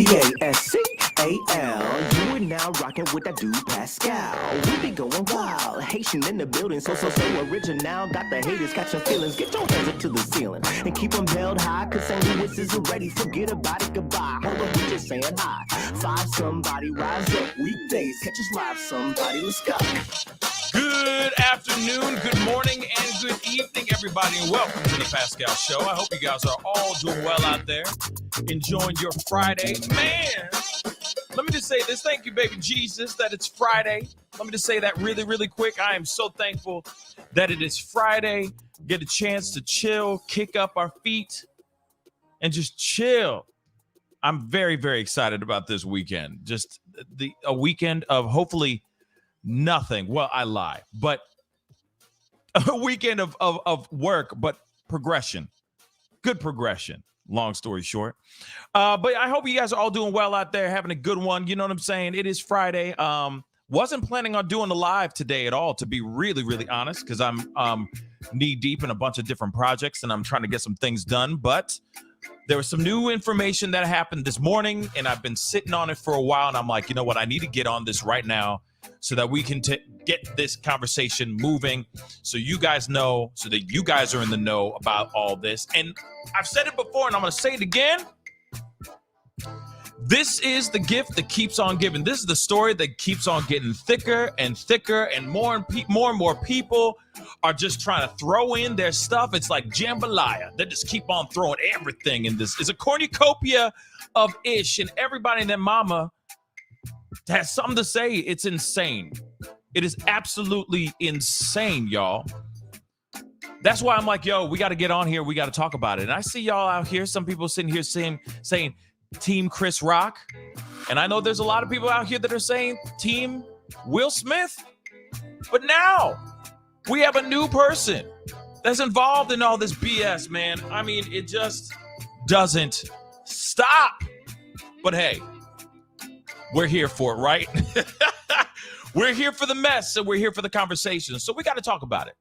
Pascal. You are now rocking with that dude Pascal. We be going wild, Haitian in the building, so original. Got the haters catching feelings. Get your hands up to the ceiling and keep them held high. Cause St. Louis isn't ready. Forget about it, goodbye. Hold on, we just saying hi. Five somebody rise up. Weekdays, catch us live. Somebody, let's go. Good afternoon, good morning, and good evening, everybody, and welcome to the Pascal Show. I hope you guys are all doing well out there, enjoying your Friday. Man, let me just say this. Thank you, baby Jesus, that it's Friday. Let me just say that really, really quick. I am so thankful that it is Friday. Get a chance to chill, kick up our feet, and just chill. I'm very, very excited about this weekend. Just a weekend of hopefully nothing. Well, I lie, but a weekend of work, but progression, good progression. Long story short. But I hope you guys are all doing well out there, having a good one. You know what I'm saying? It is Friday. Wasn't planning on doing a live today at all, to be really, really honest, because I'm knee deep in a bunch of different projects and I'm trying to get some things done. But there was some new information that happened this morning and I've been sitting on it for a while. And I'm like, you know what? I need to get on this right now so that we can get this conversation moving, so you guys know, so that you guys are in the know about all this. And I've said it before, and I'm going to say it again. This is the gift that keeps on giving. This is the story that keeps on getting thicker and thicker, and more and more people are just trying to throw in their stuff. It's like jambalaya. They just keep on throwing everything in this. It's a cornucopia of ish, and everybody and their mama has something to say. It's insane. It is absolutely insane, y'all. That's why I'm like, yo, we got to get on here. We got to talk about it. And I see y'all out here, some people sitting here saying Team Chris Rock. And I know there's a lot of people out here that are saying Team Will Smith. But now we have a new person that's involved in all this BS, man. I mean, it just doesn't stop. But hey, we're here for it, right? We're here for the mess and we're here for the conversation. So we got to talk about it.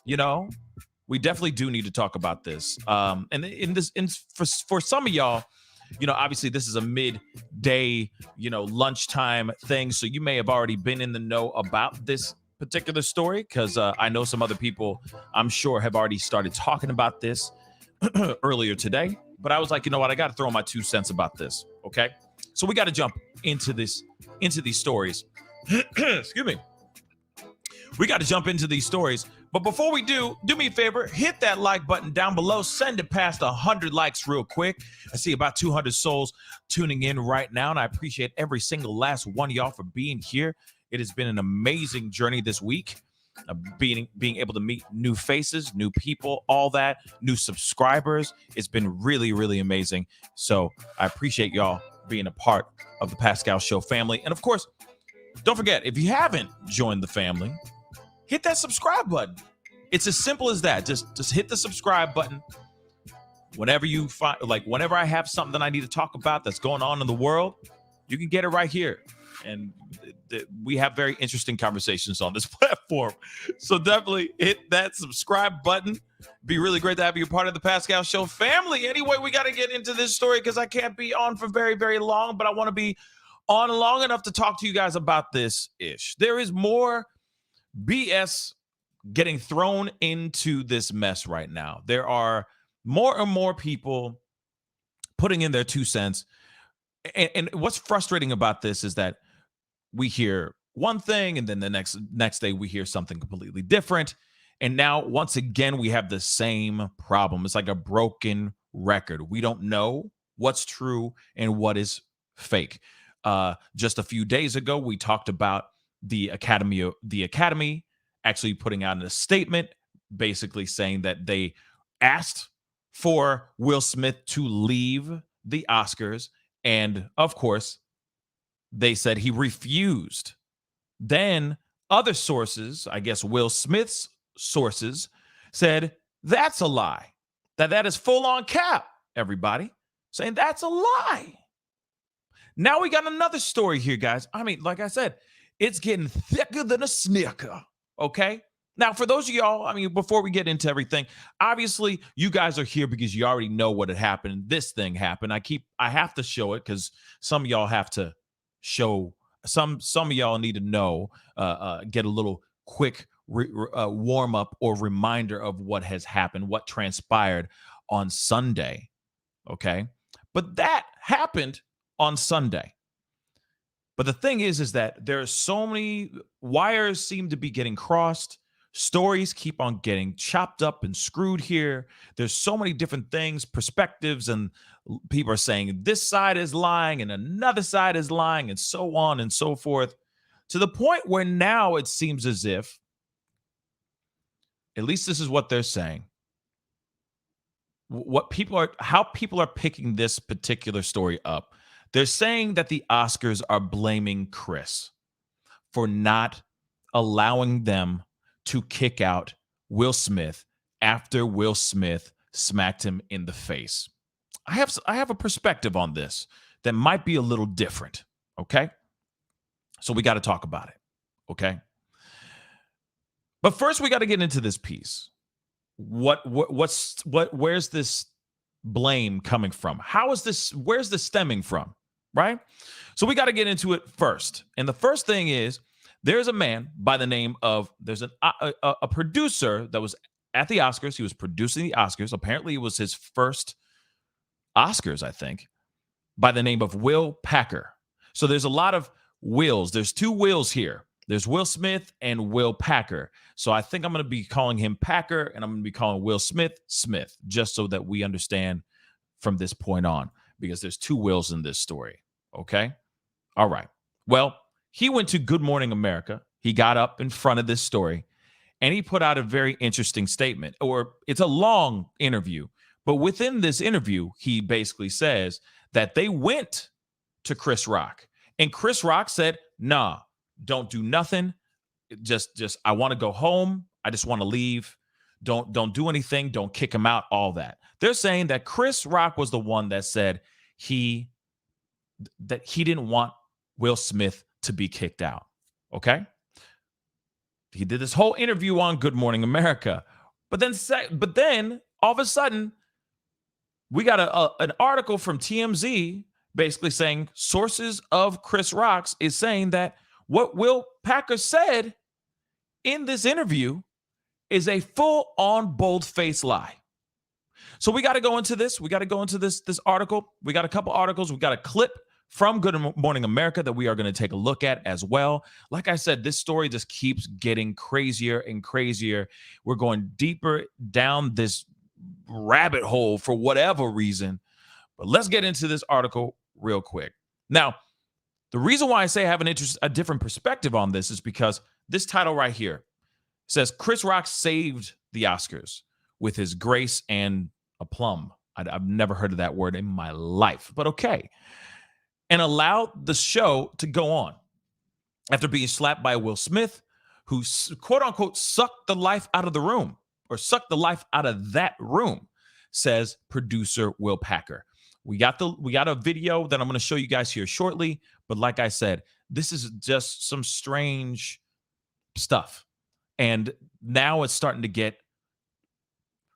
You know, we definitely do need to talk about this. For some of y'all, you know, obviously this is a midday, you know, lunchtime thing. So you may have already been in the know about this particular story, because I know some other people, I'm sure, have already started talking about this earlier today. But I was like, you know what? I got to throw my 2 cents about this. Okay. So we got to jump into these stories. Excuse me. We got to jump into these stories. But before we do me a favor, hit that like button down below. Send it past 100 likes real quick. I see about 200 souls tuning in right now, and I appreciate every single last one of y'all for being here. It has been an amazing journey this week, being able to meet new faces, new people, all that, new subscribers. It's been really, really amazing. So I appreciate y'all being a part of the Pascal Show family. And of course, don't forget, if you haven't joined the family, hit that subscribe button. It's as simple as that. Just hit the subscribe button. Whenever you find, like, whenever I have something that I need to talk about that's going on in the world, you can get it right here. And we have very interesting conversations on this platform. So definitely hit that subscribe button. Be really great to have you a part of the Pascal Show family. Anyway, we got to get into this story because I can't be on for very, very long, but I want to be on long enough to talk to you guys about this ish. There is more BS getting thrown into this mess right now. There are more and more people putting in their 2 cents. And what's frustrating about this is that we hear one thing and then the next day we hear something completely different. And now, once again, we have the same problem. It's like a broken record. We don't know what's true and what is fake. Just a few days ago, we talked about the Academy actually putting out a statement basically saying that they asked for Will Smith to leave the Oscars. And of course, they said he refused. Then other sources, I guess Will Smith's sources, said that's a lie. That is full on cap, everybody, saying that's a lie. Now we got another story here, guys. I mean, like I said, it's getting thicker than a snicker, okay? Now, for those of y'all, I mean, before we get into everything, obviously you guys are here because you already know what had happened. This thing happened. I have to show it because some of y'all have to show. Some of y'all need to know. Get a little quick warm up or reminder of what has happened, what transpired on Sunday. Okay, but that happened on Sunday. But the thing is that there are so many wires seem to be getting crossed. Stories keep on getting chopped up and screwed here. There's so many different things, perspectives, and people are saying this side is lying and another side is lying, and so on and so forth, to the point where now it seems as if, at least this is what they're saying, how people are picking this particular story up. They're saying that the Oscars are blaming Chris for not allowing them to kick out Will Smith after Will Smith smacked him in the face. I have a perspective on this that might be a little different, okay? So we got to talk about it, okay? But first we got to get into this piece. Where's this blame coming from? Where's this stemming from? Right? So we got to get into it first. And the first thing is there's a man by the name of, there's a producer that was at the Oscars. He was producing the Oscars. Apparently it was his first Oscars, I think, by the name of Will Packer. So there's a lot of Wills. There's two Wills here. There's Will Smith and Will Packer. So I think I'm going to be calling him Packer and I'm going to be calling Will Smith, just so that we understand from this point on, because there's two Wills in this story. Okay. All right. Well, he went to Good Morning America. He got up in front of this story and he put out a very interesting statement, or it's a long interview. But within this interview, he basically says that they went to Chris Rock and Chris Rock said, nah, don't do nothing. Just I want to go home. I just want to leave. Don't do anything. Don't kick him out. All that. They're saying that Chris Rock was the one that said he didn't want Will Smith to be kicked out. Okay. He did this whole interview on Good Morning America, but then all of a sudden we got an article from TMZ basically saying sources of Chris Rock's is saying that what Will Packer said in this interview is a full-on bold-faced lie. So we got to go into this. We got to go into this article. We got a couple articles. We got a clip from Good Morning America that we are going to take a look at as well. Like I said, this story just keeps getting crazier and crazier. We're going deeper down this rabbit hole for whatever reason. But let's get into this article real quick. Now, the reason why I say I have a different perspective on this is because this title right here says Chris Rock saved the Oscars with his grace and aplomb. I've never heard of that word in my life, but okay. And allowed the show to go on after being slapped by Will Smith, who quote unquote sucked the life out of the room, or sucked the life out of that room, says producer Will Packer. We got a video that I'm going to show you guys here shortly. But like I said, this is just some strange stuff. And now it's starting to get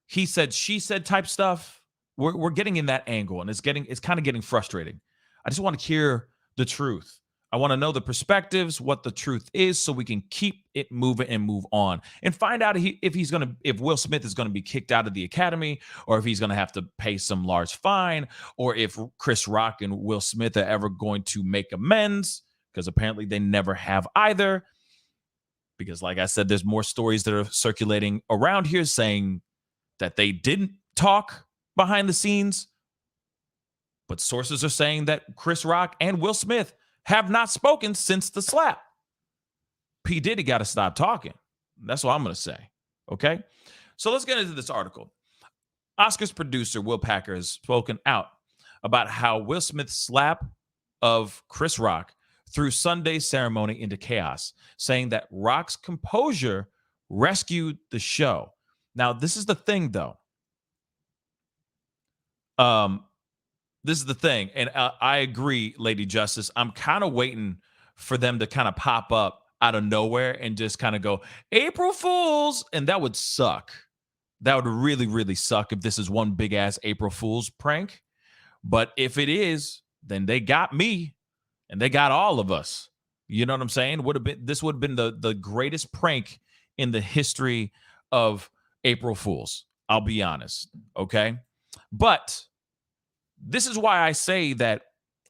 he said, she said type stuff. We're getting in that angle, and it's kind of getting frustrating. I just want to hear the truth. I want to know the perspectives, what the truth is, so we can keep it moving and move on and find out if Will Smith is going to be kicked out of the Academy, or if he's going to have to pay some large fine, or if Chris Rock and Will Smith are ever going to make amends, because apparently they never have either. Because like I said, there's more stories that are circulating around here saying that they didn't talk behind the scenes. But sources are saying that Chris Rock and Will Smith have not spoken since the slap. P. Diddy got to stop talking. That's what I'm going to say. Okay? So let's get into this article. Oscars producer Will Packer has spoken out about how Will Smith's slap of Chris Rock threw Sunday's ceremony into chaos, saying that Rock's composure rescued the show. Now, this is the thing, though. This is the thing, and I agree, Lady Justice. I'm kind of waiting for them to kind of pop up out of nowhere and just kind of go, April Fools. And that would suck. That would really, really suck if this is one big ass April Fool's prank. But if it is, then they got me and they got all of us. You know what I'm saying? This would have been the greatest prank in the history of April Fools. I'll be honest. Okay. But this is why I say that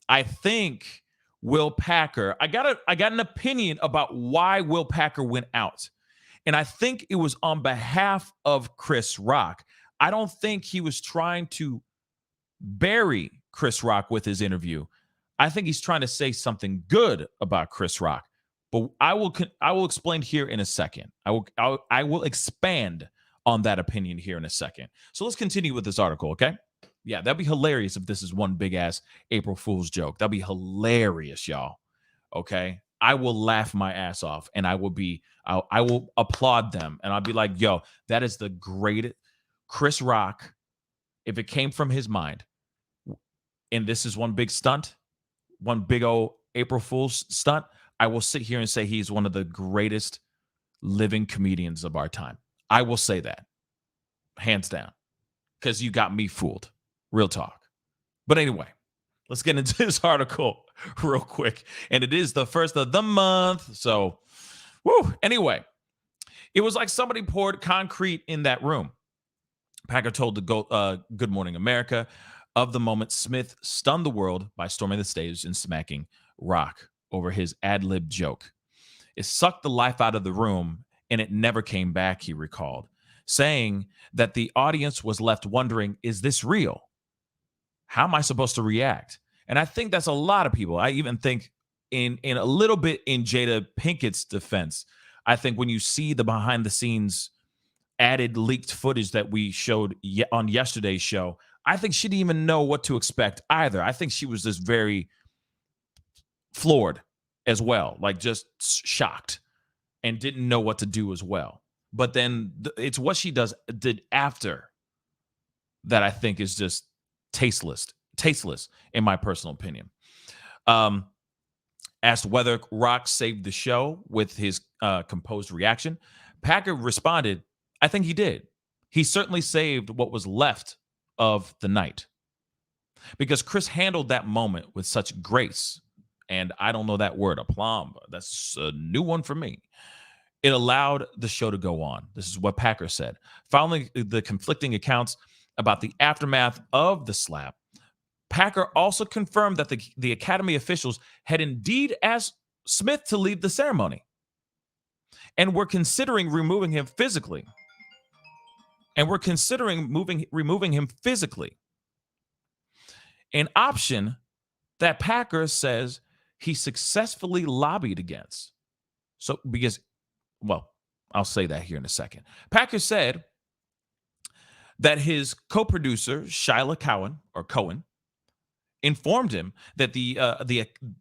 I think Will Packer, I got an opinion about why Will Packer went out. And I think it was on behalf of Chris Rock. I don't think he was trying to bury Chris Rock with his interview. I think he's trying to say something good about Chris Rock. But I will explain here in a second. I will expand on that opinion here in a second. So let's continue with this article, okay? Yeah, that'd be hilarious if this is one big ass April Fool's joke. That'd be hilarious, y'all. Okay? I will laugh my ass off and I will applaud them and I'll be like, yo, that is the greatest Chris Rock, if it came from his mind, and this is one big stunt, one big old April Fool's stunt, I will sit here and say he's one of the greatest living comedians of our time. I will say that, hands down, because you got me fooled. Real talk. But anyway, let's get into this article real quick. And it is the first of the month. So, anyway, it was like somebody poured concrete in that room. Packer told the Good Morning America of the moment Smith stunned the world by storming the stage and smacking Rock over his ad-libbed joke. It sucked the life out of the room and it never came back, he recalled, saying that the audience was left wondering, is this real? How am I supposed to react? And I think that's a lot of people. I even think in a little bit in Jada Pinkett's defense, I think when you see the behind the scenes added leaked footage that we showed on yesterday's show, I think she didn't even know what to expect either. I think she was just very floored as well, like just shocked and didn't know what to do as well. But then it's what she did after that I think is just tasteless in my personal opinion. Asked whether Rock saved the show with his composed reaction, Packer responded, I think he did. He certainly saved what was left of the night because Chris handled that moment with such grace. And I don't know that word, aplomb. That's a new one for me. It allowed the show to go on. This is what Packer said. Following the conflicting accounts about the aftermath of the slap, Packer also confirmed that the Academy officials had indeed asked Smith to leave the ceremony and were considering removing him physically. Removing him physically. An option that Packer says he successfully lobbied against. So, I'll say that here in a second. Packer said that his co-producer, Shyla Cohen, informed him that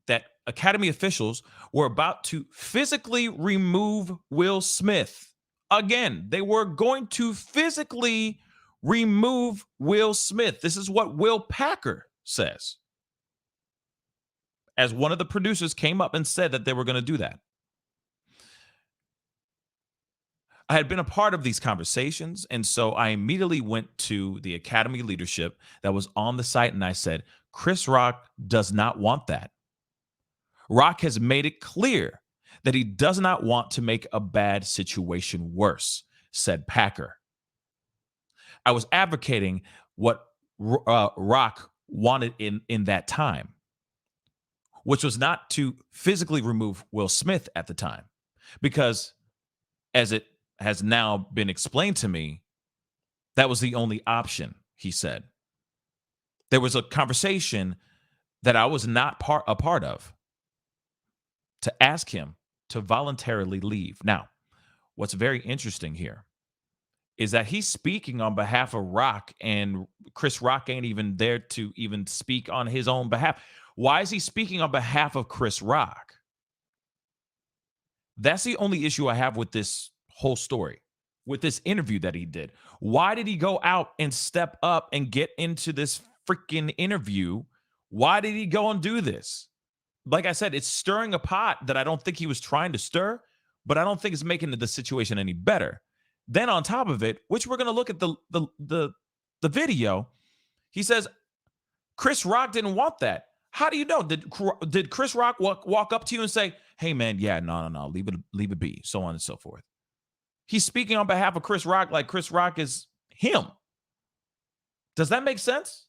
that Academy officials were about to physically remove Will Smith. Again, they were going to physically remove Will Smith. This is what Will Packer says. As one of the producers came up and said that they were going to do that. I had been a part of these conversations, and so I immediately went to the Academy leadership that was on the site, and I said, Chris Rock does not want that. Rock has made it clear that he does not want to make a bad situation worse, said Packer. I was advocating what Rock wanted in that time, which was not to physically remove Will Smith at the time, because as it has now been explained to me, that was the only option, he said. There was a conversation that I was not a part of to ask him to voluntarily leave. Now, what's very interesting here is that he's speaking on behalf of Rock, and Chris Rock ain't even there to even speak on his own behalf. Why is he speaking on behalf of Chris Rock? That's the only issue I have with this whole story, with this interview that he did. Why did he go out and step up and get into this freaking interview? Why did he go and do this? like I said, it's stirring a pot that I don't think he was trying to stir, but I don't think it's making the situation any better. Then on top of it, which we're going to look at the video, he says Chris Rock didn't want that. How do you know? Did Chris Rock walk up to you and say, "Hey man, yeah, no, leave it be," so on and so forth? He's speaking on behalf of Chris Rock like Chris Rock is him. Does that make sense?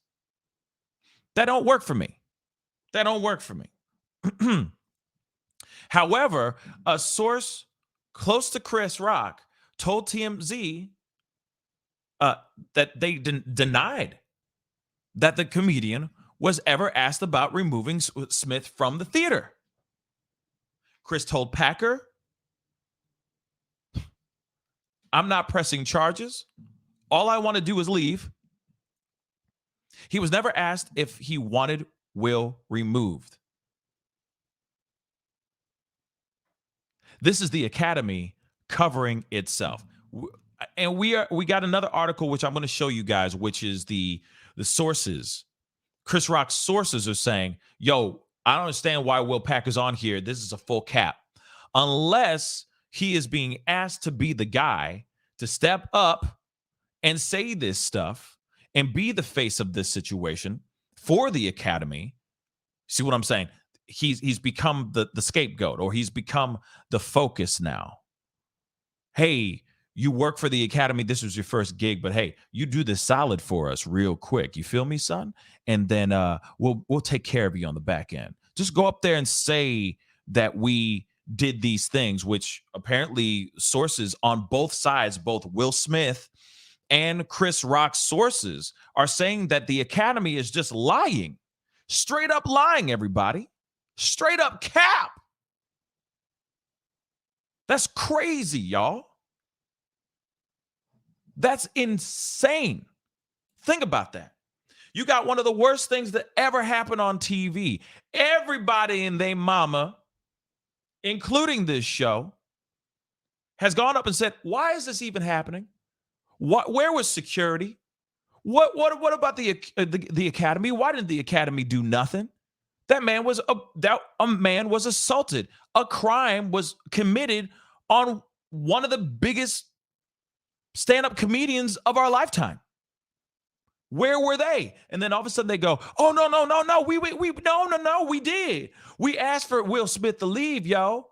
That don't work for me. That don't work for me. However, a source close to Chris Rock told TMZ that they denied that the comedian was ever asked about removing Smith from the theater. Chris told Packer, "I'm not pressing charges. All I want to do is leave." He was never asked if he wanted Will removed. This is the Academy covering itself. And we got another article, which I'm going to show you guys, which is the sources. Chris Rock's sources are saying, yo, I don't understand why Will Packer's on here. This is a full cap. Unless he is being asked to be the guy to step up and say this stuff and be the face of this situation for the Academy. See what I'm saying? He's become the scapegoat, or he's become the focus now. Hey, you work for the Academy. This was your first gig, but hey, you do this solid for us real quick. You feel me, son? And then we'll take care of you on the back end. Just go up there and say that we did these things, which apparently sources on both sides, both Will Smith and Chris Rock's sources, are saying that the Academy is just lying. Straight up lying, everybody. Straight up cap. That's crazy, y'all. That's insane. Think about that. You got one of the worst things that ever happened on TV. Everybody and their mama, including this show, has gone up and said, why is this even happening? Where was security? What about the Academy? Why didn't the Academy do nothing? That man was a man was assaulted. A crime was committed on one of the biggest stand-up comedians of our lifetime. Where were they? And then all of a sudden they go, "Oh no, we did. We asked for Will Smith to leave, yo."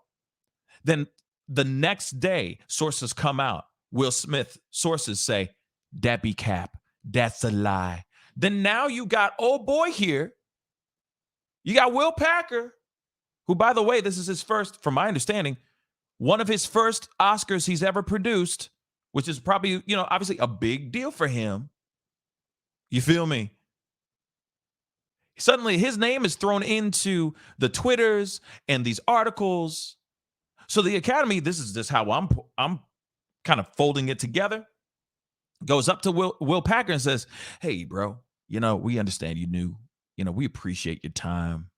Then the next day, sources come out. Will Smith sources say, "That be cap. That's a lie." Then now you got old boy here. You got Will Packer, who, by the way, this is his first, from my understanding, one of his first Oscars he's ever produced, which is probably, obviously a big deal for him. You feel me? Suddenly his name is thrown into the Twitters and these articles. So the Academy, this is just how I'm kind of folding it together, goes up to Will Packer and says, "Hey, bro, we understand you knew. We appreciate your time.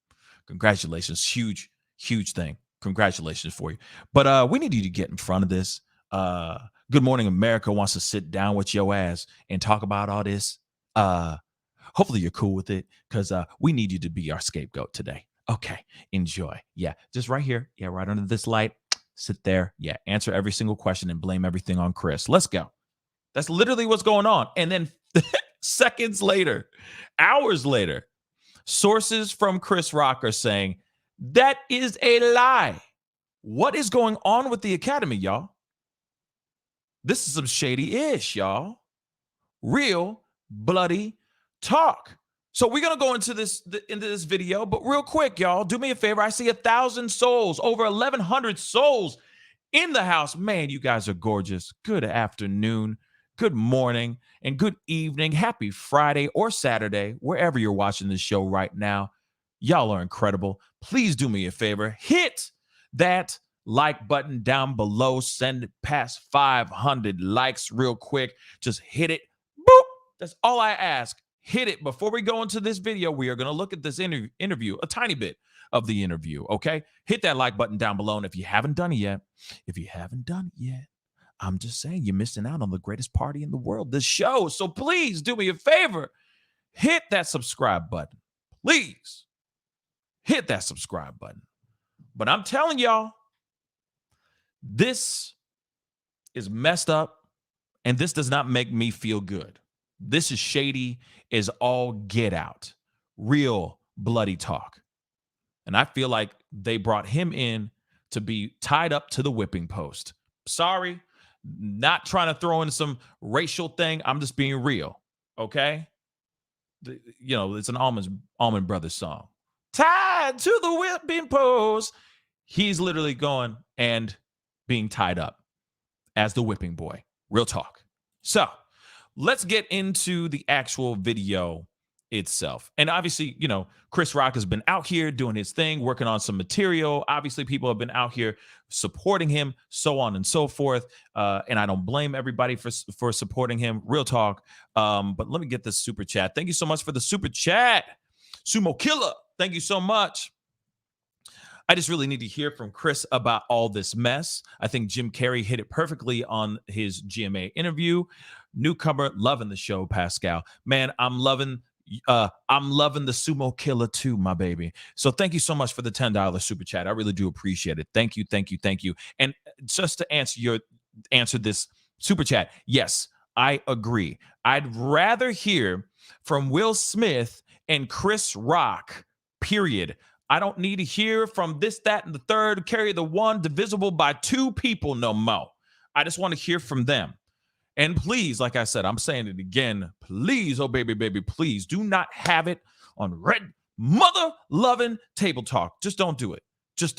Congratulations. Huge thing. Congratulations for you. But we need you to get in front of this. Good Morning America wants to sit down with your ass and talk about all this. Hopefully you're cool with it, because we need you to be our scapegoat today. Okay, enjoy. Yeah, just right here. Yeah, right under this light. Sit there. Yeah, answer every single question and blame everything on Chris. Let's go." That's literally what's going on. And then seconds later, hours later, sources from Chris Rock are saying, that is a lie. What is going on with the Academy, y'all? This is some shady-ish, y'all. Real bloody talk. So we're going to go into this video, but real quick, y'all, do me a favor. I see 1,000 souls, over 1,100 souls in the house. Man, you guys are gorgeous. Good afternoon, good morning, and good evening. Happy Friday or Saturday, wherever you're watching this show right now. Y'all are incredible. Please do me a favor. Hit that like button down below. Send it past 500 likes real quick. Just hit it. Boop. That's all I ask. Hit it. Before we go into this video, we are going to look at this interview, a tiny bit of the interview, okay? Hit that like button down below. And if you haven't done it yet, I'm just saying you're missing out on the greatest party in the world, this show. So please do me a favor. Hit that subscribe button. Please. hit that subscribe button. But I'm telling y'all, this is messed up, and this does not make me feel good. This is shady as all get out. Real bloody talk. And I feel like they brought him in to be tied up to the whipping post. Sorry, not trying to throw in some racial thing. I'm just being real, okay? It's an Allman Brothers song. Tied to the whipping post. He's literally going and being tied up as the whipping boy. Real talk. So let's get into the actual video itself. And obviously, Chris Rock has been out here doing his thing, working on some material. Obviously, people have been out here supporting him, so on and so forth. And I don't blame everybody for supporting him. Real talk. But let me get this super chat. Thank you so much for the super chat. Sumo Killer, thank you so much. I just really need to hear from Chris about all this mess. I think Jim Carrey hit it perfectly on his GMA interview. Newcomer, loving the show, Pascal. Man, I'm loving the Sumo Killer too, my baby. So thank you so much for the $10 super chat. I really do appreciate it. Thank you. And just to answer this super chat, yes, I agree. I'd rather hear from Will Smith and Chris Rock, period. I don't need to hear from this, that, and the third, carry the one divisible by two people no more. I just want to hear from them. And please, like I said, I'm saying it again, please, oh baby, please do not have it on red mother-loving table talk. Just don't do it. Just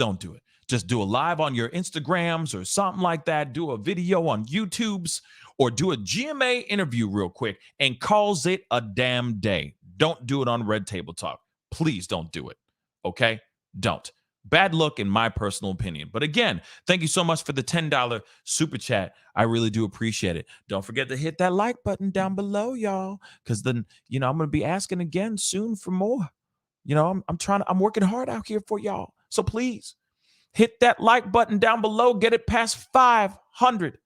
do a live on your Instagrams or something like that. Do a video on YouTubes or do a GMA interview real quick and calls it a damn day. Don't do it on red table talk. Please don't do it. Okay? Don't. Bad look in my personal opinion. But again, thank you so much for the $10 super chat. I really do appreciate it. Don't forget to hit that like button down below, y'all, because then, I'm going to be asking again soon for more. I'm working hard out here for y'all. So please hit that like button down below. Get it past 500.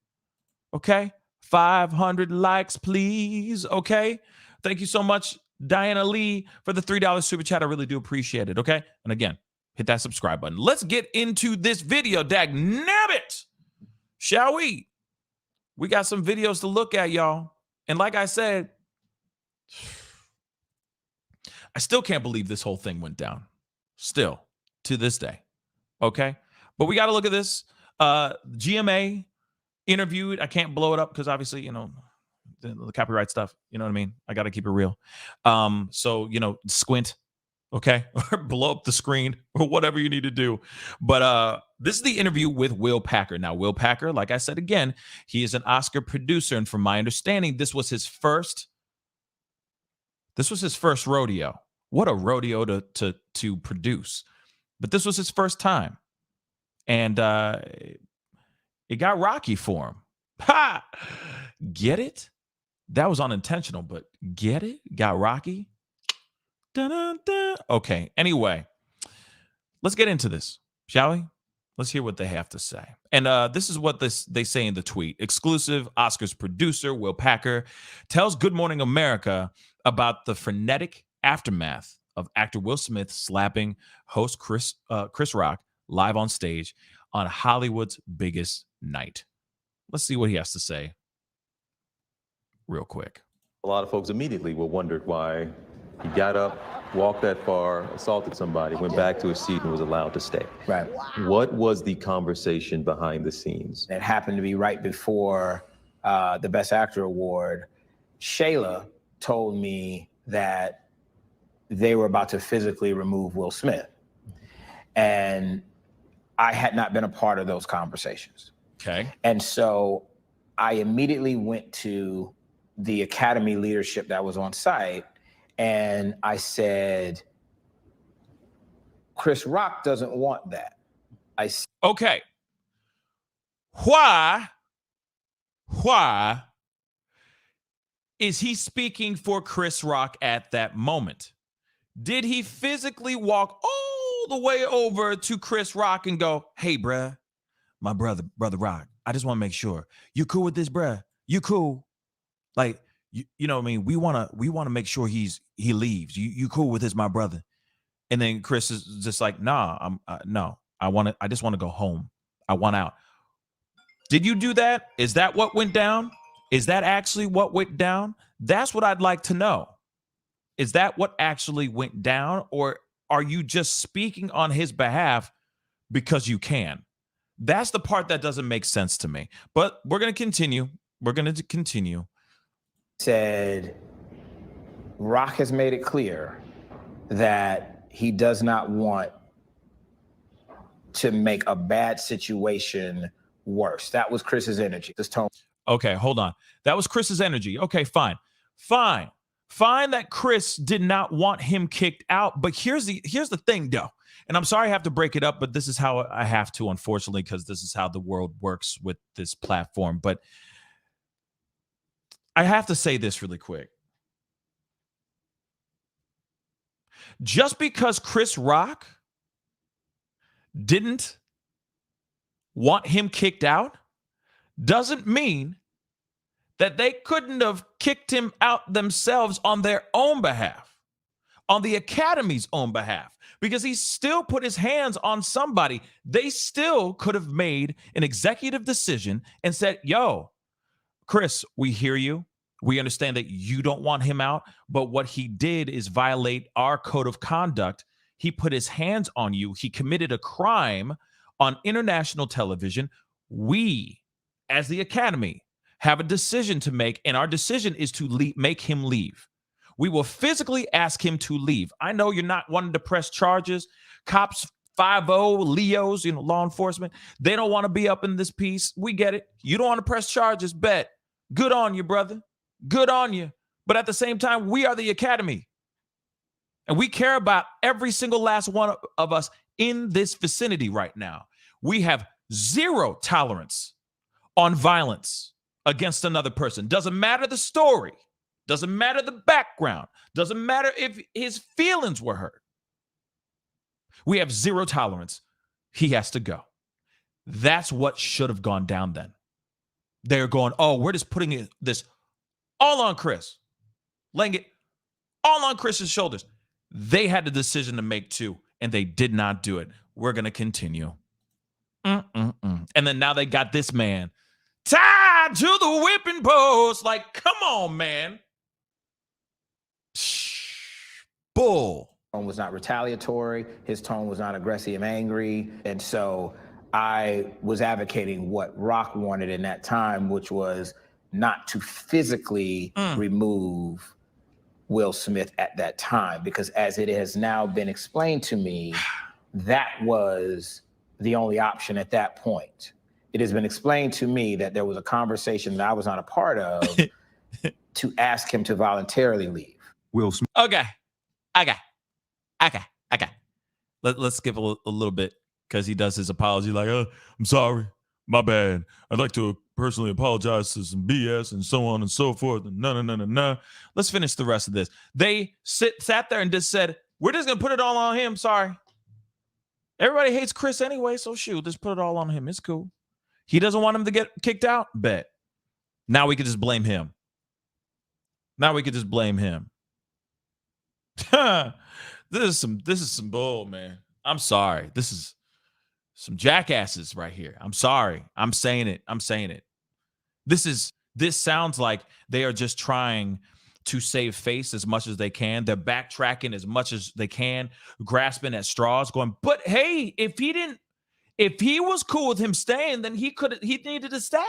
Okay? 500 likes, please. Okay? Thank you so much, Diana Lee, for the $3 super chat. I really do appreciate it. Okay? And again, hit that subscribe button. Let's get into this video, dag nabbit. Shall we? We got some videos to look at, y'all. And like I said, I still can't believe this whole thing went down. Still, to this day. Okay? But we got to look at this. GMA interviewed. I can't blow it up because obviously, the copyright stuff. You know what I mean? I got to keep it real. So, squint. Okay, or blow up the screen or whatever you need to do. But this is the interview with Will Packer. Now, Will Packer, like I said again, he is an Oscar producer, and from my understanding, this was his first rodeo. What a rodeo to produce. But this was his first time. And it got rocky for him. Ha! Get it? That was unintentional, but get it? Got rocky? Dun-dun-dun. Okay, anyway, let's get into this, shall we? Let's hear what they have to say. And this is what they say in the tweet. Exclusive, Oscars producer Will Packer tells Good Morning America about the frenetic aftermath of actor Will Smith slapping host Chris Rock live on stage on Hollywood's biggest night. Let's see what he has to say real quick. A lot of folks immediately were wondered why he got up, walked that far, assaulted somebody, went back to his seat and was allowed to stay. Right. What was the conversation behind the scenes? It happened to be right before the Best Actor Award. Shayla told me that they were about to physically remove Will Smith. And I had not been a part of those conversations. Okay. And so I immediately went to the Academy leadership that was on site, and I said, Chris Rock doesn't want that. Okay. Why is he speaking for Chris Rock at that moment? Did he physically walk all the way over to Chris Rock and go, hey, bruh, my brother Rock, I just want to make sure you cool with this, bruh? You cool? Like, you know what I mean? We want to make sure he leaves. You cool with this, my brother? And then Chris is just like, nah, no, I just want to go home. I want out. Did you do that? Is that what went down? Is that actually what went down? That's what I'd like to know. Is that what actually went down? Or are you just speaking on his behalf because you can? That's the part that doesn't make sense to me. But we're going to continue. We're going to continue. Said, Rock has made it clear that he does not want to make a bad situation worse. That was Chris's energy. This tone. Okay, hold on. That was Chris's energy. Okay, fine. Fine that Chris did not want him kicked out. But here's the thing, though. And I'm sorry I have to break it up, but this is how I have to, unfortunately, because this is how the world works with this platform. But I have to say this really quick. Just because Chris Rock didn't want him kicked out doesn't mean that they couldn't have kicked him out themselves on their own behalf, on the Academy's own behalf, because he still put his hands on somebody. They still could have made an executive decision and said, yo, Chris, we hear you. We understand that you don't want him out, but what he did is violate our code of conduct. He put his hands on you. He committed a crime on international television. We, as the Academy, have a decision to make, and our decision is to make him leave. We will physically ask him to leave. I know you're not wanting to press charges. Cops 5-0, Leos, law enforcement, they don't want to be up in this piece. We get it. You don't want to press charges, bet. Good on you, brother. Good on you. But at the same time, we are the Academy. And we care about every single last one of us in this vicinity right now. We have zero tolerance on violence against another person. Doesn't matter the story. Doesn't matter the background. Doesn't matter if his feelings were hurt. We have zero tolerance. He has to go. That's what should have gone down then. They're going, oh, we're just putting this all on Chris. Laying it all on Chris's shoulders. They had the decision to make too, and they did not do it. We're going to continue. And then now they got this man tied to the whipping post. Like, come on, man. Bull. Tone was not retaliatory. His tone was not aggressive and angry. And so I was advocating what Rock wanted in that time, which was not to physically remove Will Smith at that time, because as it has now been explained to me, that was the only option at that point. It has been explained to me that there was a conversation that I was not a part of to ask him to voluntarily leave. Will Smith. Okay. Let's skip a little bit because he does his apology like, I'm sorry, my bad. I'd like to personally apologize to some BS and so on and so forth. And no. Let's finish the rest of this. They sat there and just said, we're just going to put it all on him. Sorry. Everybody hates Chris anyway, so shoot, just put it all on him. It's cool. He doesn't want him to get kicked out? Bet. Now we could just blame him. This is some bull, man. I'm sorry. This is some jackasses right here. I'm sorry. I'm saying it. This sounds like they are just trying to save face as much as they can. They're backtracking as much as they can, grasping at straws, going, but hey, if he was cool with him staying, then he needed to stay.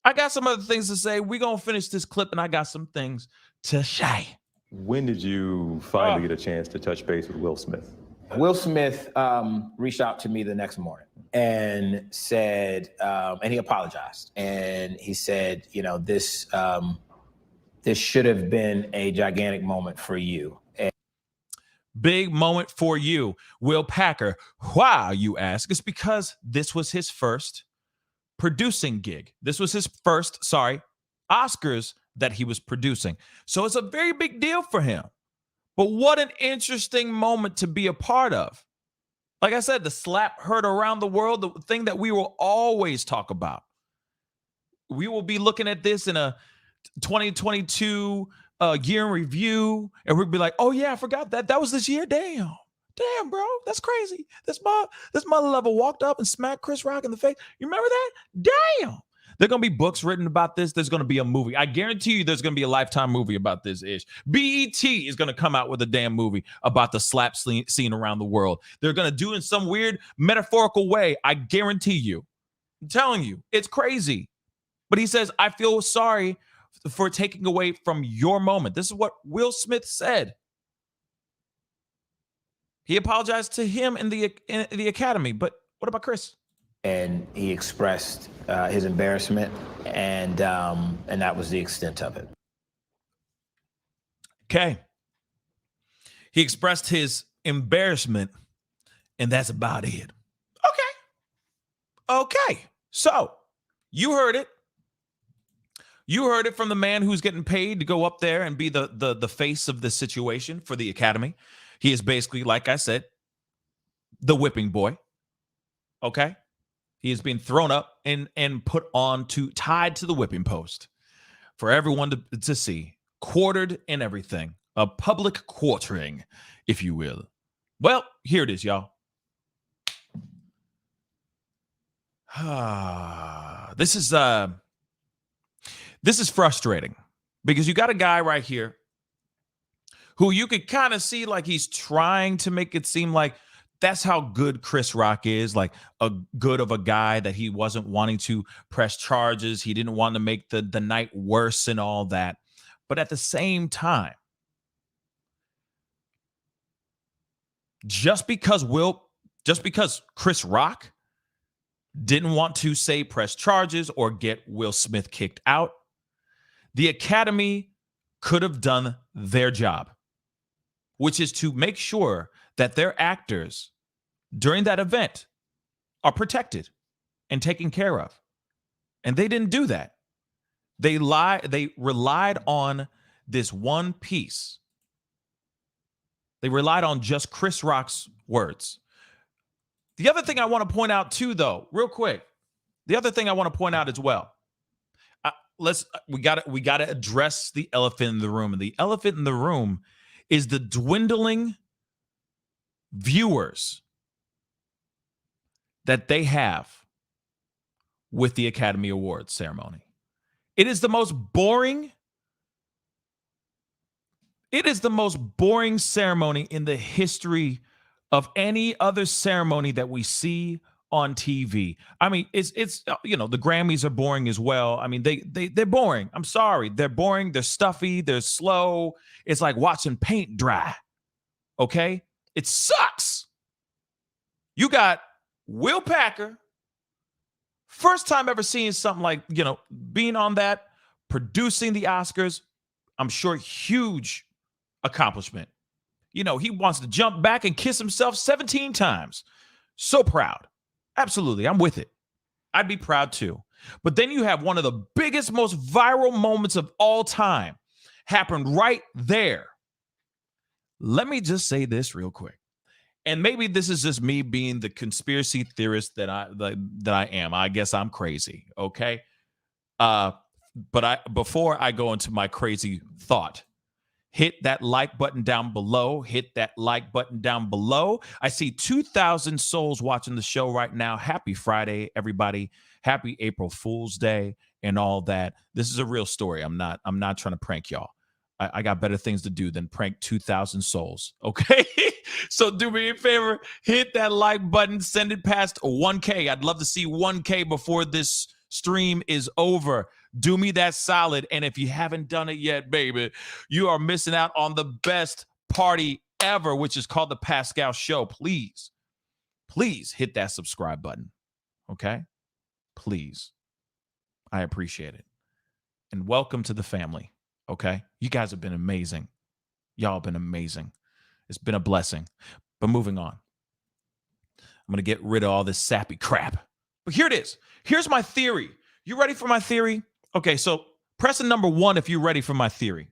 I got some other things to say. We're going to finish this clip, and I got some things to say. When did you finally get a chance to touch base with Will Smith? Will Smith reached out to me the next morning and said, and he apologized. And he said, this should have been a gigantic moment for you. Big moment for you, Will Packer. Why, you ask? It's because this was his first producing gig. This was his first, Oscars that he was producing. So it's a very big deal for him. But what an interesting moment to be a part of. Like I said, the slap heard around the world, the thing that we will always talk about. We will be looking at this in a 2022 year in review, and we'd be like, oh yeah, I forgot that was this year. Damn, bro, that's crazy. This mother level walked up and smacked Chris Rock in the face. You remember that? Damn. There are going to be books written about this. There's going to be a movie. I guarantee you there's going to be a Lifetime movie about this ish. BET is going to come out with a damn movie about the slap scene around the world. They're going to do it in some weird metaphorical way. I guarantee you. I'm telling you, it's crazy. But he says, I feel sorry for taking away from your moment. This is what Will Smith said. He apologized to him in the Academy. But what about Chris? And he expressed his embarrassment, and that was the extent of it. Okay. He expressed his embarrassment, and that's about it. Okay. So you heard it. You heard it from the man who's getting paid to go up there and be the face of the situation for the Academy. He is basically, like I said, the whipping boy. Okay. He is being thrown up and put on tied to the whipping post for everyone to see, quartered and everything, a public quartering, if you will. Well, here it is, y'all. This is frustrating because you got a guy right here who you could kind of see like he's trying to make it seem like that's how good Chris Rock is, like a good of a guy that he wasn't wanting to press charges. He didn't want to make the night worse and all that. But at the same time, just because Chris Rock didn't want to say press charges or get Will Smith kicked out, the Academy could have done their job, which is to make sure that their actors during that event are protected and taken care of. And they didn't do that. They relied on this one piece. They relied on just Chris Rock's words. The other thing I want to point out too, though, real quick, the other thing I want to point out as well, we got to address the elephant in the room. And the elephant in the room is the dwindling viewers that they have with the Academy Awards ceremony. It is the most boring ceremony in the history of any other ceremony that we see on TV. I mean, it's the Grammys are boring as well. I mean, they're boring. I'm sorry. They're boring. They're stuffy. They're slow. It's like watching paint dry. Okay? It sucks. You got Will Packer, first time ever seeing something like, being on that, producing the Oscars. I'm sure huge accomplishment. He wants to jump back and kiss himself 17 times. So proud. Absolutely. I'm with it. I'd be proud too. But then you have one of the biggest, most viral moments of all time happen right there. Let me just say this real quick. And maybe this is just me being the conspiracy theorist that I am. I guess I'm crazy. Okay. But before I go into my crazy thought, hit that like button down below. Hit that like button down below. I see 2,000 souls watching the show right now. Happy Friday, everybody. Happy April Fool's Day and all that. This is a real story. I'm not trying to prank y'all. I got better things to do than prank 2,000 souls. Okay. So do me a favor, hit that like button, send it past 1K. I'd love to see 1K before this stream is over. Do me that solid. And if you haven't done it yet, baby, you are missing out on the best party ever, which is called the Pascal Show. Please hit that subscribe button. Okay? Please. I appreciate it. And welcome to the family. Okay? You guys have been amazing. Y'all have been amazing. It's been a blessing. But moving on. I'm going to get rid of all this sappy crap. But here it is. Here's my theory. You ready for my theory? Okay, so press the number 1 if you're ready for my theory.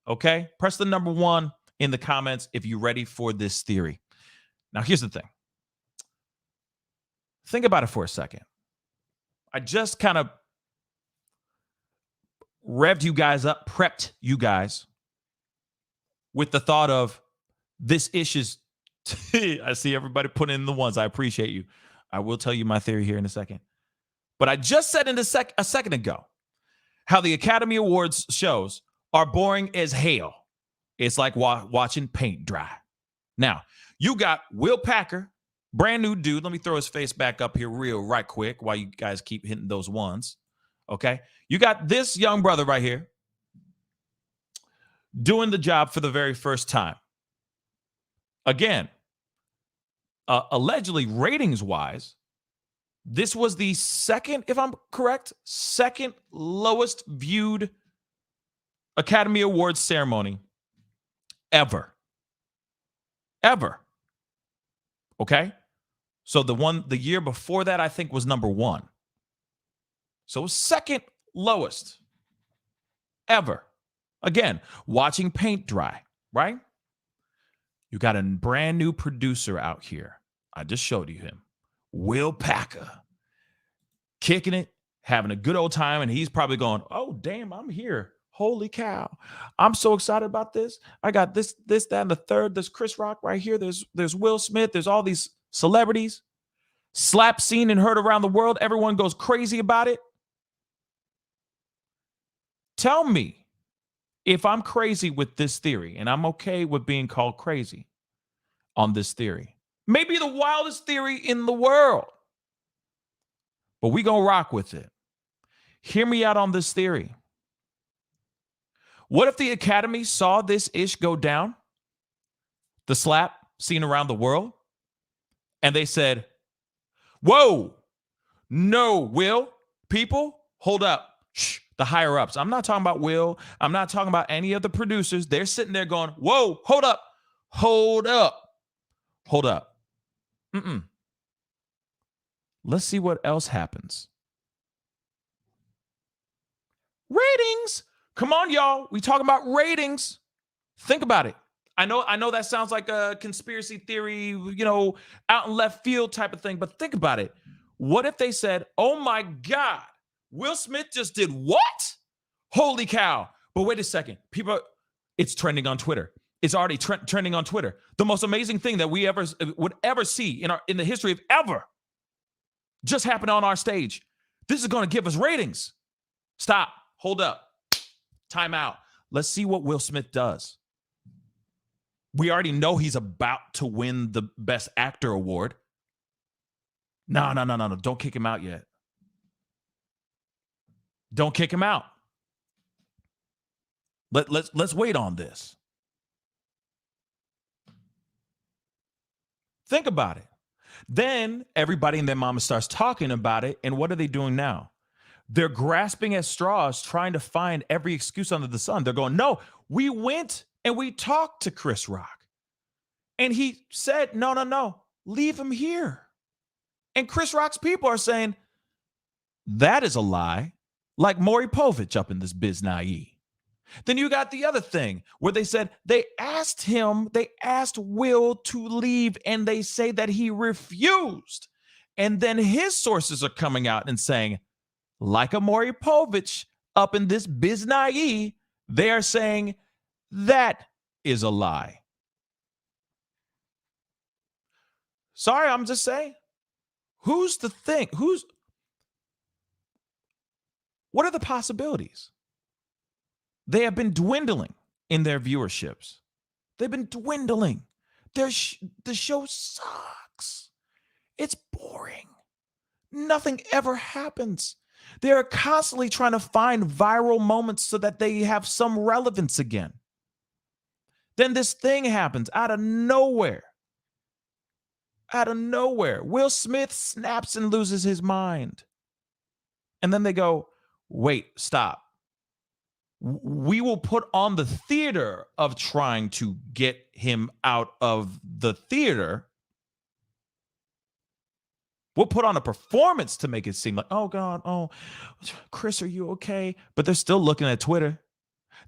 Okay? Press the number 1 in the comments if you're ready for this theory. Now, here's the thing. Think about it for a second. I just kind of revved you guys up, prepped you guys with the thought of this ish is. I see everybody putting in the ones. I appreciate you. I will tell you my theory here in a second. But I just said a second ago how the Academy Awards shows are boring as hell. It's like watching paint dry. Now, you got Will Packer, brand new dude. Let me throw his face back up here right quick while you guys keep hitting those ones. Okay? You got this young brother right here doing the job for the very first time. Again, allegedly ratings-wise, this was the second, if I'm correct, second lowest viewed Academy Awards ceremony ever. Okay? So the year before that, I think, was number 1. So second lowest ever. Again, watching paint dry, right? You got a brand new producer out here. I just showed you him. Will Packer. Kicking it, having a good old time, and he's probably going, oh, damn, I'm here. Holy cow. I'm so excited about this. I got this, that, and the third. There's Chris Rock right here. There's Will Smith. There's all these celebrities. Slap seen and heard around the world. Everyone goes crazy about it. Tell me if I'm crazy with this theory, and I'm okay with being called crazy on this theory. Maybe the wildest theory in the world. But we gonna rock with it. Hear me out on this theory. What if the Academy saw this ish go down, the slap seen around the world, and they said, whoa, no, Will, people, hold up. Shh, the higher ups. I'm not talking about Will. I'm not talking about any of the producers. They're sitting there going, whoa, hold up. Let's see what else happens. Ratings. Come on, y'all. We talking about ratings. Think about it. I know that sounds like a conspiracy theory, out in left field type of thing, but think about it. What if they said, oh my God, Will Smith just did what? Holy cow. But wait a second. It's trending on Twitter. It's already trending on Twitter. The most amazing thing that we would ever see in the history of ever just happened on our stage. This is going to give us ratings. Stop. Hold up. Time out. Let's see what Will Smith does. We already know he's about to win the Best Actor award. No. Don't kick him out yet. Don't kick him out. Let's wait on this. Think about it. Then everybody and their mama starts talking about it. And what are they doing now? They're grasping at straws, trying to find every excuse under the sun. They're going, no, we went and we talked to Chris Rock. And he said, no, leave him here. And Chris Rock's people are saying, that is a lie. Like Maury Povich up in this biznai. Then you got the other thing where they said they asked Will to leave, and they say that he refused. And then his sources are coming out and saying, like a Maury Povich up in this biznai, they are saying that is a lie. Sorry, I'm just saying. Who's the thing? What are the possibilities? They have been dwindling in their viewerships. They've been dwindling. The show sucks. It's boring. Nothing ever happens. They're constantly trying to find viral moments so that they have some relevance again. Then this thing happens out of nowhere. Will Smith snaps and loses his mind. And then they go, wait, stop. We will put on the theater of trying to get him out of the theater. We'll put on a performance to make it seem like, oh God, oh, Chris, are you okay? But they're still looking at Twitter.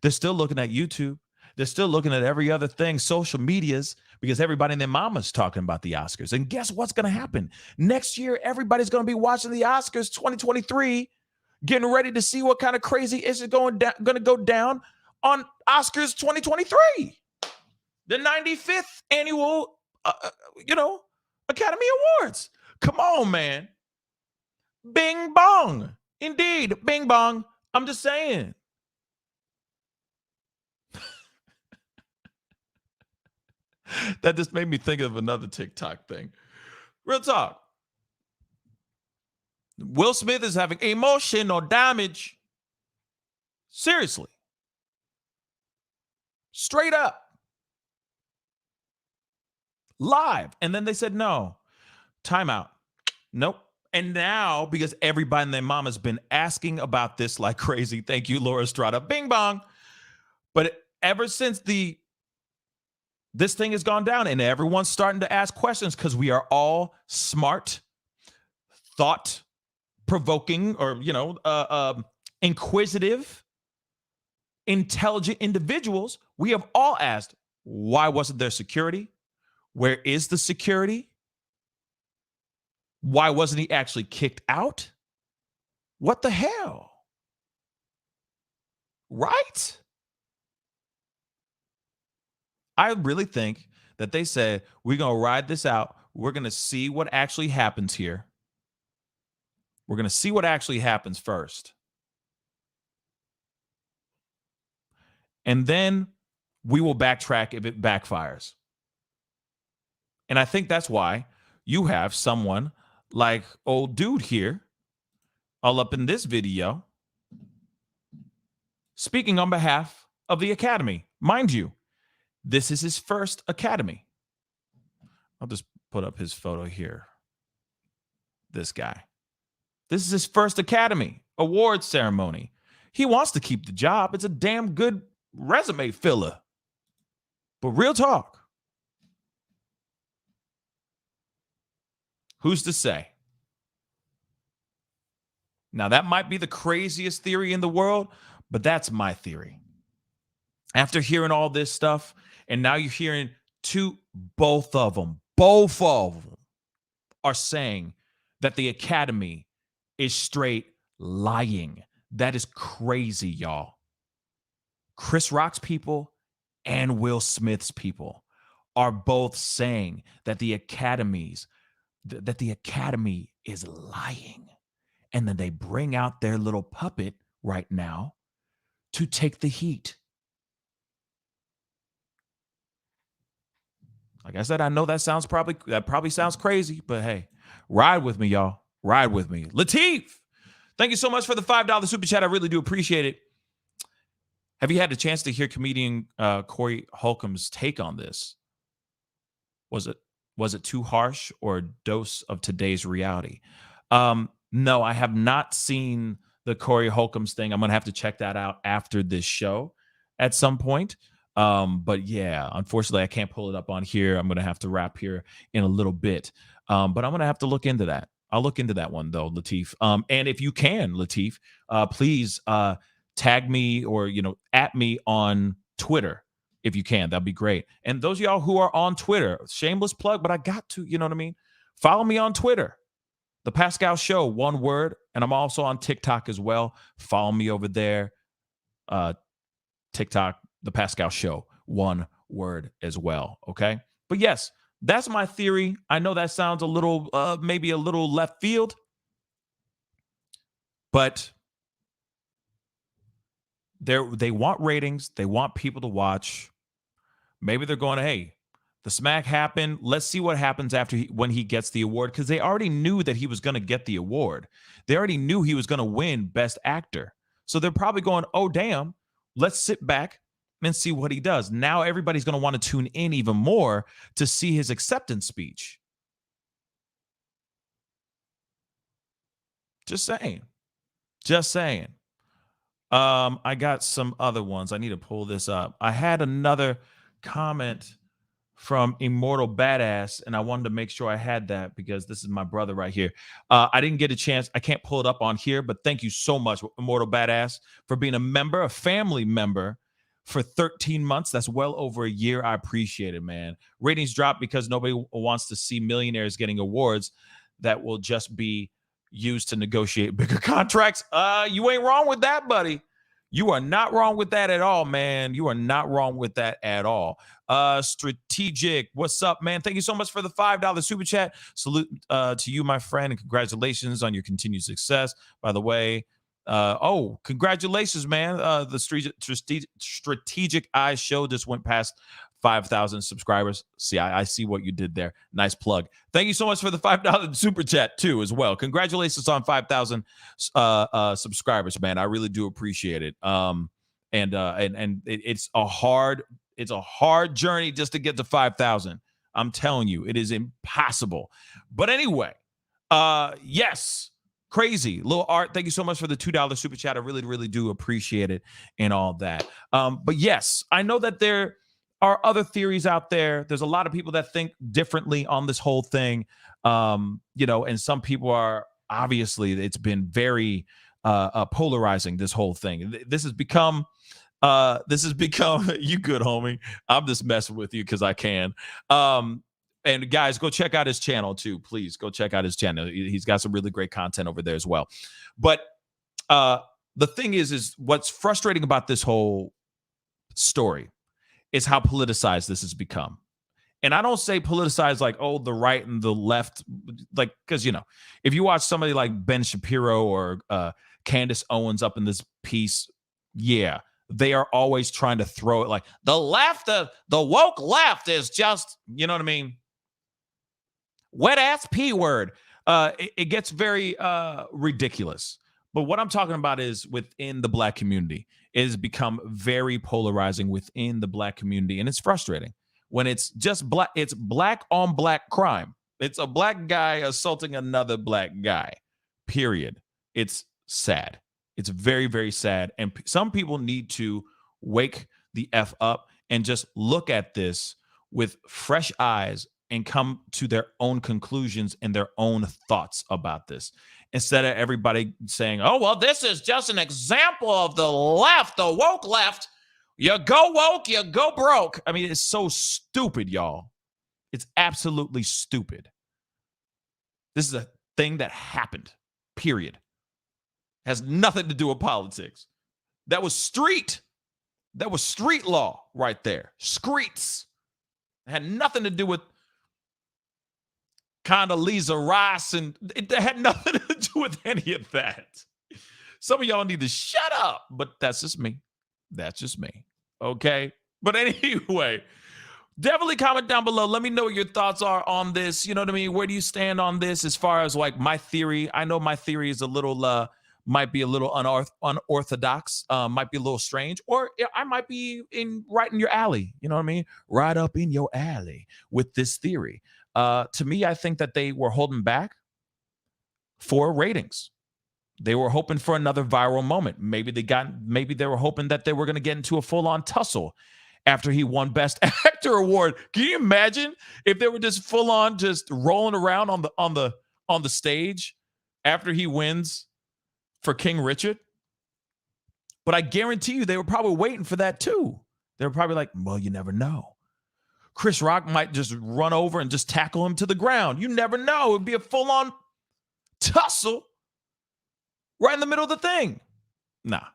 They're still looking at YouTube. They're still looking at every other thing, social medias, because everybody and their mama's talking about the Oscars. And guess what's going to happen? Next year, everybody's going to be watching the Oscars 2023. getting ready to see what kind of crazy is it going to go down on Oscars 2023, the 95th annual, Academy Awards. Come on, man. Bing bong. Indeed, bing bong. I'm just saying. That just made me think of another TikTok thing. Real talk. Will Smith is having emotional damage. Seriously. Straight up. Live. And then they said, no. Timeout. Nope. And now, because everybody and their mom has been asking about this like crazy, thank you, Laura Estrada, bing bong. But ever since this thing has gone down and everyone's starting to ask questions because we are all smart, thought-provoking, or, inquisitive, intelligent individuals, we have all asked, why wasn't there security? Where is the security? Why wasn't he actually kicked out? What the hell? Right? I really think that they said, we're going to ride this out. We're going to see what actually happens here. We're going to see what actually happens first. And then we will backtrack if it backfires. And I think that's why you have someone like old dude here, all up in this video, speaking on behalf of the Academy. Mind you, this is his first Academy. I'll just put up his photo here. This guy. This is his first Academy Awards ceremony. He wants to keep the job. It's a damn good resume filler. But real talk. Who's to say? Now, that might be the craziest theory in the world, but that's my theory. After hearing all this stuff, and now you're hearing both of them are saying that the Academy is straight lying. That is crazy, y'all. Chris Rock's people and Will Smith's people are both saying that the Academy is lying. And then they bring out their little puppet right now to take the heat. Like I said, I know that probably sounds crazy, but hey, ride with me, y'all. Ride with me. Lateef, thank you so much for the $5 super chat. I really do appreciate it. Have you had a chance to hear comedian Corey Holcomb's take on this? Was it too harsh or a dose of today's reality? No, I have not seen the Corey Holcomb's thing. I'm going to have to check that out after this show at some point. But yeah, unfortunately, I can't pull it up on here. I'm going to have to wrap here in a little bit. But I'm going to have to look into that. I'll look into that one, though, Lateef. And if you can, Lateef, please tag me or, at me on Twitter. If you can, that'd be great. And those of y'all who are on Twitter, shameless plug, but I got to, you know what I mean? Follow me on Twitter, The Pascal Show, one word. And I'm also on TikTok as well. Follow me over there. TikTok, The Pascal Show, one word as well. Okay. But yes, that's my theory. I know that sounds a little, maybe a little left field, but they want ratings. They want people to watch. Maybe they're going, hey, the smack happened. Let's see what happens when he gets the award, because they already knew that he was going to get the award. They already knew he was going to win Best Actor. So they're probably going, oh, damn, let's sit back and see what he does. Now everybody's going to want to tune in even more to see his acceptance speech. Just saying. Just saying. I got some other ones. I need to pull this up. I had another comment from Immortal Badass, and I wanted to make sure I had that because this is my brother right here. I didn't get a chance. I can't pull it up on here, but thank you so much, Immortal Badass, for being a family member for 13 months. That's well over a year. I appreciate it, man. Ratings dropped because nobody wants to see millionaires getting awards. That will just be used to negotiate bigger contracts. You ain't wrong with that, buddy. You are not wrong with that at all, man. You are not wrong with that at all. Strategic, what's up, man? Thank you so much for the $5 super chat. Salute to you, my friend, and congratulations on your continued success. By the way, congratulations, man. The Strategic Eyes show just went past 5,000 subscribers. See, I see what you did there. Nice plug. Thank you so much for the $5 super chat too, as well. Congratulations on 5,000 subscribers, man. I really do appreciate it. It's a hard journey just to get to 5,000. I'm telling you, it is impossible. But anyway, yes. Crazy. Lil Art, thank you so much for the $2 super chat. I really, really do appreciate it and all that. But yes, I know that there are other theories out there. There's a lot of people that think differently on this whole thing. And some people are obviously, it's been very polarizing, this whole thing. This has become you good, homie. I'm just messing with you because I can. And guys, go check out his channel too. Please go check out his channel. He's got some really great content over there as well. But the thing is what's frustrating about this whole story is how politicized this has become. And I don't say politicized like, oh, the right and the left, like, because, if you watch somebody like Ben Shapiro or Candace Owens up in this piece, yeah, they are always trying to throw it like the left, the woke left is just, you know what I mean? Wet ass P word. It gets very ridiculous. But what I'm talking about is within the Black community. It has become very polarizing within the Black community. And it's frustrating when it's just black. It's black on black crime. It's a black guy assaulting another black guy, period. It's sad. It's very, very sad. And some people need to wake the F up and just look at this with fresh eyes and come to their own conclusions and their own thoughts about this. Instead of everybody saying, oh, well, this is just an example of the left, the woke left. You go woke, you go broke. I mean, it's so stupid, y'all. It's absolutely stupid. This is a thing that happened, period. Has nothing to do with politics. That was street law right there. Streets. It had nothing to do with Condoleezza Rice, and it had nothing to do with any of that. Some of y'all need to shut up, but that's just me. That's just me. Okay? But anyway, definitely comment down below. Let me know what your thoughts are on this. You know what I mean? Where do you stand on this as far as like my theory? I know my theory is a little, might be a little unorthodox, might be a little strange, or I might be right in your alley. You know what I mean? Right up in your alley with this theory. To me, I think that they were holding back for ratings. They were hoping for another viral moment. Maybe they were hoping that they were going to get into a full-on tussle after he won Best Actor award. Can you imagine if they were just full-on just rolling around on the stage after he wins for King Richard? But I guarantee you they were probably waiting for that too. They were probably like, well, you never know. Chris Rock might just run over and just tackle him to the ground. You never know. It would be a full-on tussle right in the middle of the thing. Nah.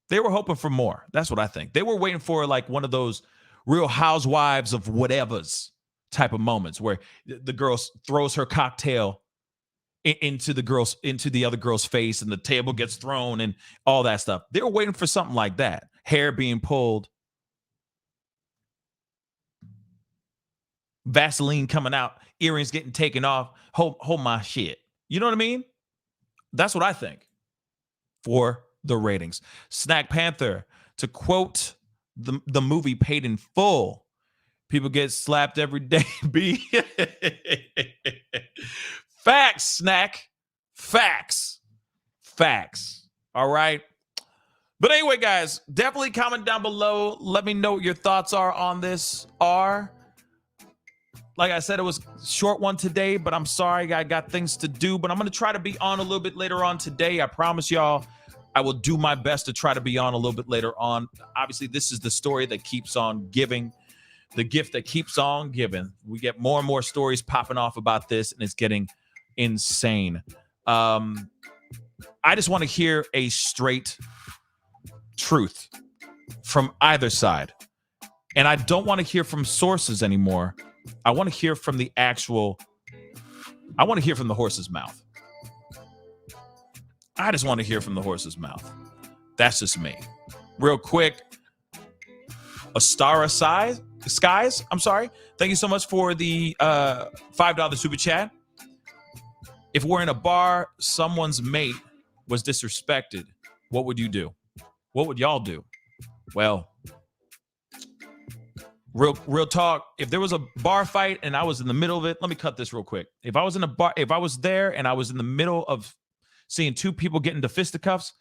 They were hoping for more. That's what I think. They were waiting for like one of those Real Housewives of whatevers type of moments where the girl throws her cocktail into the other girl's face and the table gets thrown and all that stuff. They were waiting for something like that. Hair being pulled. Vaseline coming out, earrings getting taken off. Hold my shit. You know what I mean? That's what I think for the ratings. Snack Panther, to quote the movie Paid in Full, people get slapped every day, B. Facts, Snack. Facts. All right. But anyway, guys, definitely comment down below. Let me know what your thoughts are on this. Like I said, it was a short one today, but I'm sorry. I got things to do, but I'm going to try to be on a little bit later on today. I promise y'all I will do my best to try to be on a little bit later on. Obviously, this is the story that keeps on giving, the gift that keeps on giving. We get more and more stories popping off about this, and it's getting insane. I just want to hear a straight truth from either side. And I don't want to hear from sources anymore. I want to hear from the horse's mouth. I just want to hear from the horse's mouth. That's just me. Real quick, Astara Skies, I'm sorry. Thank you so much for the $5 super chat. If we're in a bar, someone's mate was disrespected, what would you do? What would y'all do? Well, real talk. If there was a bar fight and I was in the middle of it, let me cut this real quick. If I was in a bar, if I was there and I was in the middle of seeing two people get into fisticuffs,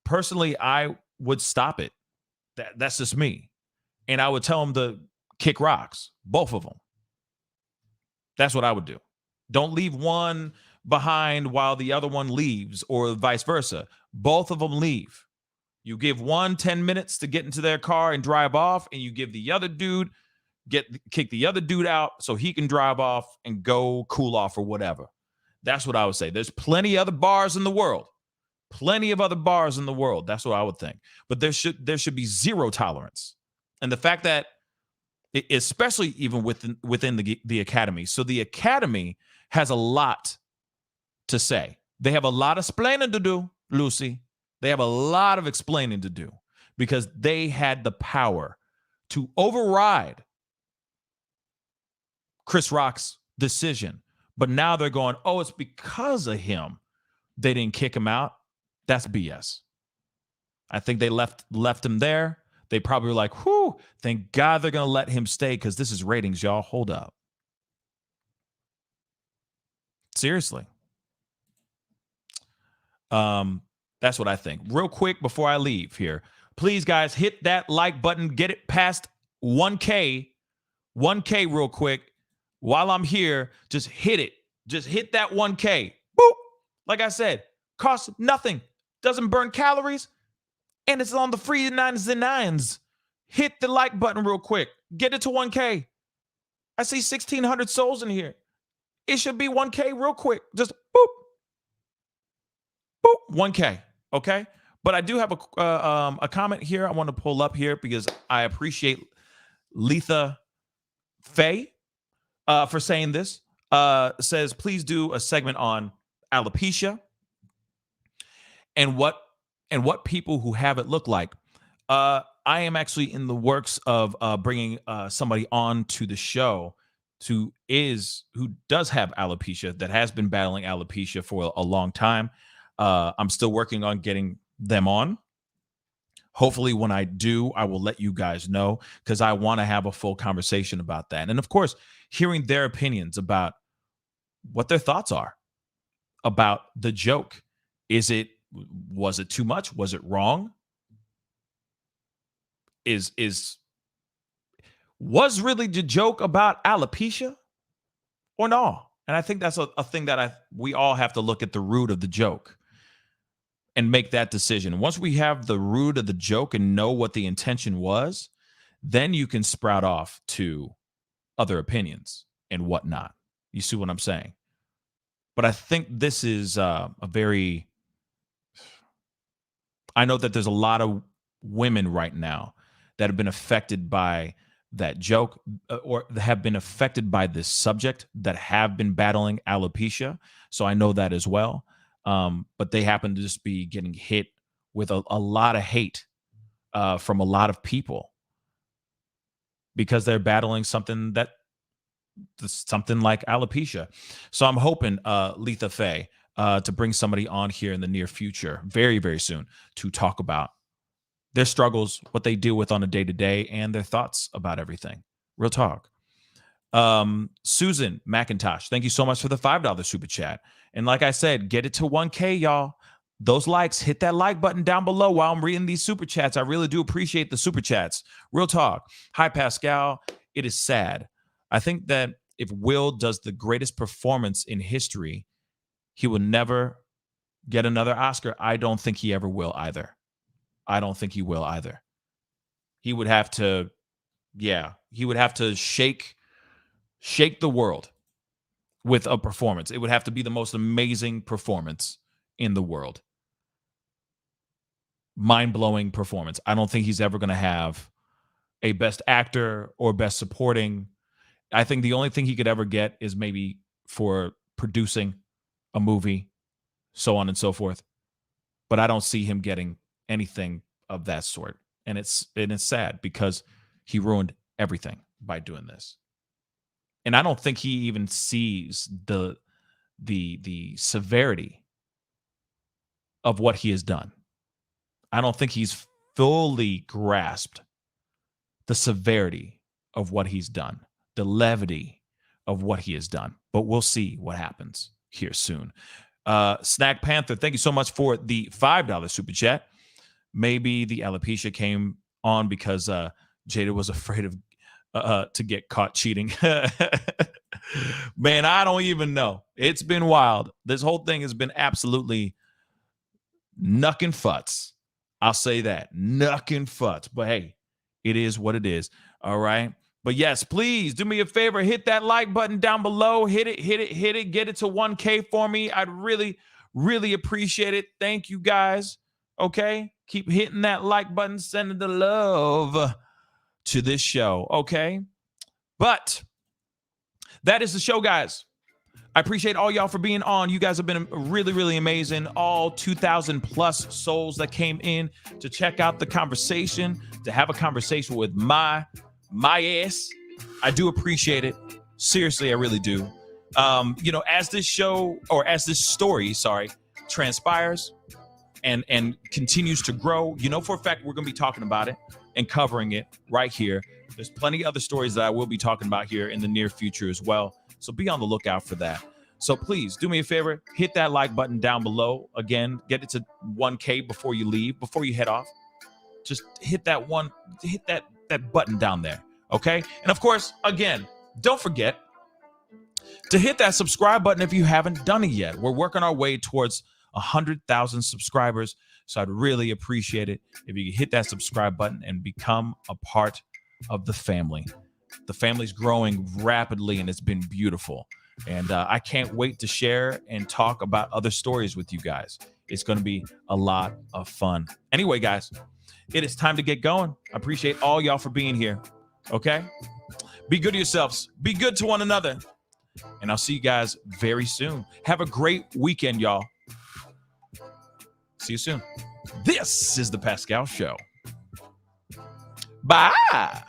personally, I would stop it. That's just me. And I would tell them to kick rocks, both of them. That's what I would do. Don't leave one behind while the other one leaves, or vice versa. Both of them leave. You give one 10 minutes to get into their car and drive off, and you give the other dude, kick the other dude out so he can drive off and go cool off or whatever. That's what I would say. There's plenty other bars in the world. Plenty of other bars in the world. That's what I would think. But there should be zero tolerance. And the fact that, especially even within the academy. So the academy has a lot to say. They have a lot of explaining to do, Lucy. They have a lot of explaining to do because they had the power to override Chris Rock's decision. But now they're going, oh, it's because of him they didn't kick him out. That's BS. I think they left him there. They probably were like, whew, thank God they're going to let him stay because this is ratings, y'all. Hold up. Seriously. That's what I think. Real quick before I leave here, please, guys, hit that like button. Get it past 1K. 1K real quick. While I'm here, just hit it. Just hit that 1K. Boop. Like I said, costs nothing. Doesn't burn calories. And it's on the free 99s. Hit the like button real quick. Get it to 1K. I see 1,600 souls in here. It should be 1K real quick. Just boop. Boop. 1K. Okay? But I do have a comment here I want to pull up here because I appreciate Letha Faye for saying this. Says, please do a segment on alopecia and what people who have it look like. I am actually in the works of bringing somebody on to the show who does have alopecia, that has been battling alopecia for a long time. I'm still working on getting them on. Hopefully when I do, I will let you guys know because I want to have a full conversation about that. And of course, hearing their opinions about what their thoughts are about the joke. Was it too much? Was it wrong? Was really the joke about alopecia or no? And I think that's a thing that we all have to look at the root of the joke and make that decision. Once we have the root of the joke and know what the intention was, then you can sprout off to other opinions and whatnot. You see what I'm saying? But I think this is I know that there's a lot of women right now that have been affected by that joke or have been affected by this subject that have been battling alopecia. So I know that as well. But they happen to just be getting hit with a lot of hate from a lot of people because they're battling something like alopecia. So I'm hoping, Letha Faye, to bring somebody on here in the near future, very, very soon, to talk about their struggles, what they deal with on a day-to-day, and their thoughts about everything. Real talk. Susan McIntosh, thank you so much for the $5 super chat. And like I said, get it to 1K, y'all. Those likes, hit that like button down below while I'm reading these super chats. I really do appreciate the super chats. Real talk. Hi, Pascal. It is sad. I think that if Will does the greatest performance in history, he will never get another Oscar. I don't think he ever will either. I don't think he will either. He would have to, shake the world with a performance. It would have to be the most amazing performance in the world. Mind-blowing performance. I don't think he's ever going to have a best actor or best supporting. I think the only thing he could ever get is maybe for producing a movie, so on and so forth. But I don't see him getting anything of that sort. And it's sad because he ruined everything by doing this. And I don't think he even sees the severity of what he has done. I don't think he's fully grasped the severity of what he's done, the levity of what he has done. But we'll see what happens here soon. Snack Panther, thank you so much for the $5 super chat. Maybe the alopecia came on because Jada was afraid of to get caught cheating. Man, I don't even know. It's been wild. This whole thing has been absolutely nuck and futz. I'll say that. Nuck and futz. But hey, it is what it is. All right. But yes, please do me a favor. Hit that like button down below. Hit it. Get it to 1K for me. I'd really, really appreciate it. Thank you guys. Okay. Keep hitting that like button. Sending the love to this show. Okay. But that is the show, guys. I appreciate all y'all for being on. You guys have been really, really amazing. All 2,000 plus souls that came in to check out the conversation, to have a conversation with my ass. I do appreciate it. Seriously, I really do. As this show, or as this story, transpires and continues to grow, for a fact we're going to be talking about it and covering it right here. There's plenty of other stories that I will be talking about here in the near future as well. So be on the lookout for that. So please do me a favor, hit that like button down below. Again, get it to 1K before you leave, before you head off. Just hit that button down there. Okay. And of course, again, don't forget to hit that subscribe button if you haven't done it yet. We're working our way towards 100,000 subscribers. So I'd really appreciate it if you could hit that subscribe button and become a part of the family. The family's growing rapidly and it's been beautiful. And I can't wait to share and talk about other stories with you guys. It's going to be a lot of fun. Anyway, guys, it is time to get going. I appreciate all y'all for being here. Okay? Be good to yourselves. Be good to one another. And I'll see you guys very soon. Have a great weekend, y'all. See you soon. This is The Pascal Show. Bye.